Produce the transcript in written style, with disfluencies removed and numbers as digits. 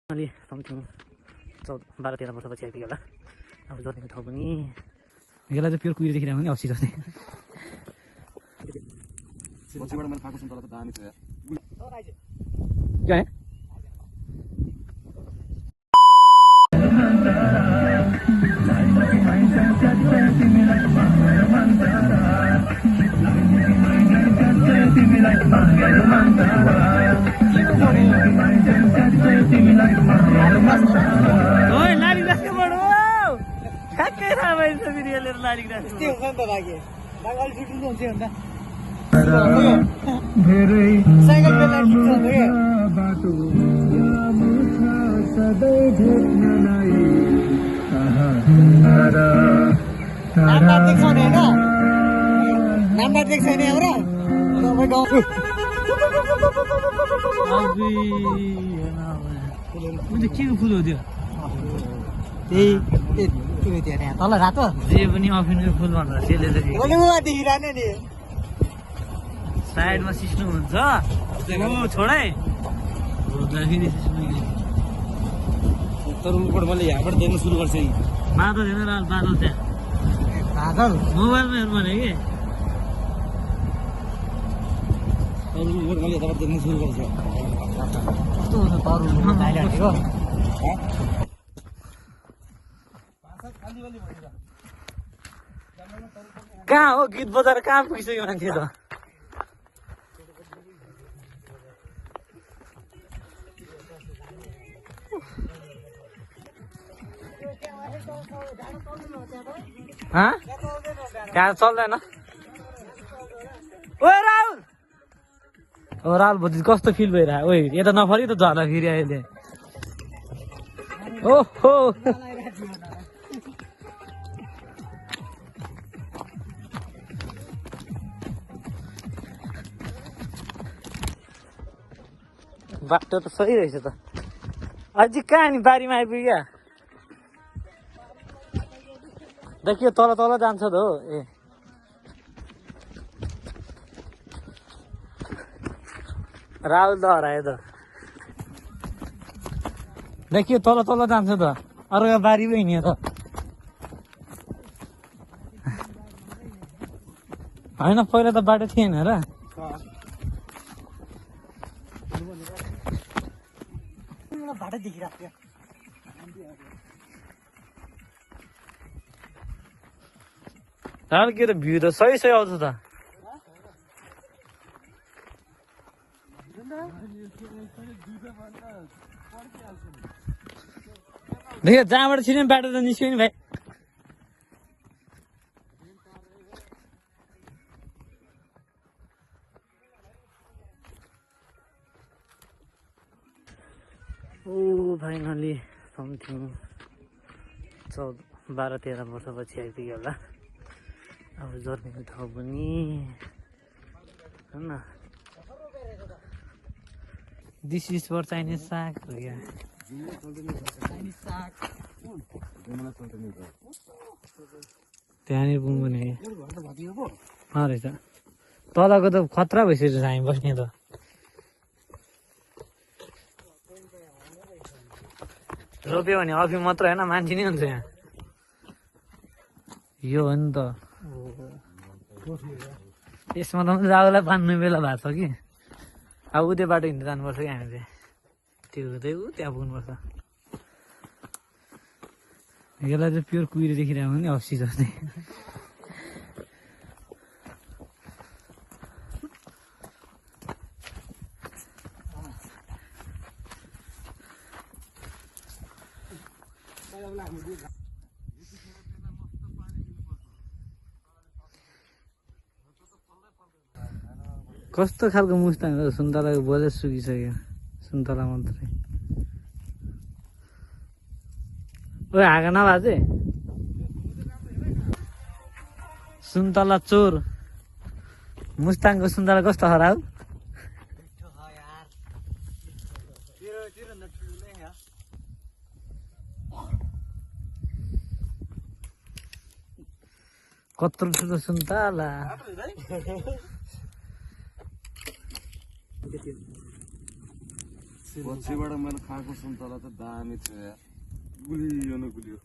अलि समथिङ 12-13 वर्षपछि आइपुग्यो होला। अब जर्नीको ठाउँ पनि यसलाई चाहिँ प्योर कुहिरो देखिरहेको नि औँसी जस्तै। क्या के फुल हो त्यो? तल रातो जे पनि अफिनको फुल भन्छ साइडमा सिस्नु हुन्छ छोडै मैले यहाँबाट देख्न सुरु गर्छ बादल हेर्न बादल त्यहाँ बादल मोबाइलमा हेर्नु भने कि मैले यताबाट देख्न सुरु गर्छ कस्तो हुन्छ तरुल कहाँ हो गीत बजाएर कहाँ पुगिसक्यो मान्छे त कहाँ चल्दैन ओ राहुल भोलि कस्तो फिल भइरहेको ओइ यता नफरि त झर्दा फेरि अहिले ओहो बाटो त सही रहेछ त अझै कहाँ नि बारीमा आइपुग्यो देखियो तल तल जान्छ त हो ए राहुल त हरायो त देखियो तल तल जान्छ त अरू बारी पो हिँड्यो त होइन पहिला त बाटो थिएन र बाटो देखिरहेको थियो राहुल के त भ्यू त सही सही आउँछ त देखियो जहाँबाट छिर्ने बाटो त निस्क्यो नि भाइ फाइनली समथिङ 12-13 वर्षपछि आइपुग्यो होला। अब जर्नीको ठाउँ पनि होइन दिस इज फर चाइनिज साग हो क्या त्यहाँनिर पुग्नु पनि रहेछ तलको त खतरा भइसकेको छ हामी बस्ने त रोप्यो भने अफी मात्र होइन मान्छे नै हुन्छ यहाँ यो हो नि त यसमा त राहुलाई बाँध्ने बेला भएको छ कि अब उतै बाटो हिँड्दै जानुपर्छ कि हामी चाहिँ त्यो हुँदै त्यहाँ पुग्नुपर्छ यसलाई चाहिँ प्योर कुहिरो देखिरहेको नि औँसी जस्तै कस्तो खालको मुस्ताङ हो सुन्तलाको बोझै सुकिसक्यो सुन्तला मात्रै ओ हाँगा नभए सुन्तला चोर मुस्ताङको सुन्तला कस्तो खराब कत्रो ठुलो सुन्तला पछिबाट मैले खाएको सुन्तला त दामी थियो यार गुलियो न गुलियो